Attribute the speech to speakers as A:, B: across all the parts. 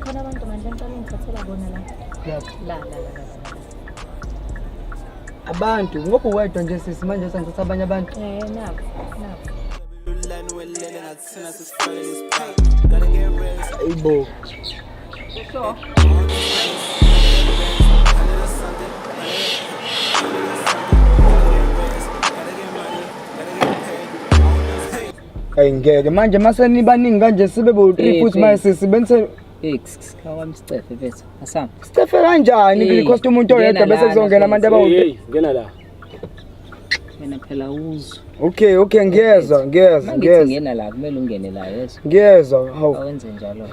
A: Khona abantu manje ngicela ungithathela bona la. La.
B: Abantu ngoba uwedwa nje sisi manje sengithatha abanye abantu.
A: Nabo.
B: Ayibo.
A: So.
B: Ayingeke manje mase nibaningi kanje sibe bo3 futhi mase sibenze
C: Mstefe mfethu. Asam.
B: Stefe kanjani because umuntu oyedwa bese kuzongena abantu abawu.
D: Ngena la.
C: Mina phela uzu.
B: Okay, ngiyezwa.
C: Ngena la kumele ungene la yeso.
B: Ngiyezwa, hawu.
C: Awenze njalo.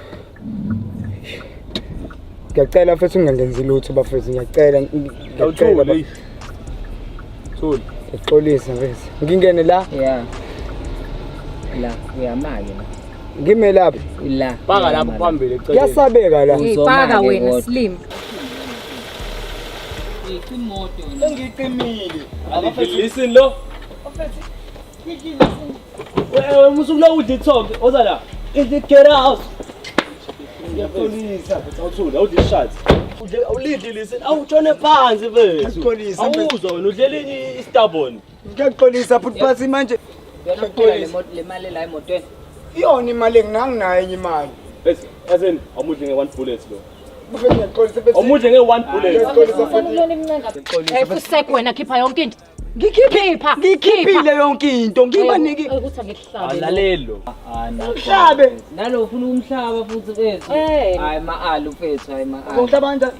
B: Ngiyacela futhi ungangenzi lutho bafethu, ngiyacela.
D: Thuli.
B: Ngixolisa mfethu. Ngingene la?
C: Yeah. La uyamake la.
B: Ngime lapha.
C: La.
D: Paka lapho phambili eceleni.
B: Kuyasabeka la.
A: Paka wena slim.
C: Imoto
B: Sengiqinile.
D: Abafethu listen lo. Wewe musukula udli talk oza la. Get out.
B: Ngiyaqolisa.
D: Awuthula udli shots. Awulidli listen. Awutshone phansi mfethu.
B: Ngiyaqolisa.
D: Awuzwa wena udlele istubborn.
B: Ngiyaqolisa futhi phansi manje.
C: Uyaqola le mali la emotweni.
B: Iyona imali enginayo enye imali.
D: Bese yazen amudle nge 1 bullet lo.
B: Bese ngiyaqolisa bese.
D: Amudle nge 1 bullet.
A: Efuseke wena khipha yonke into. Ngikhipha.
B: Ngikhiphile yonke into. Ngibaniki.
A: Ukuthi angihlabe.
D: Alalelo.
B: Mhlabe.
C: Nalo ufuna umhlaba futhi mfethu. Hayi ma-alu mfethu, hayi ma-alu.
B: Ngomhlaba kanjani?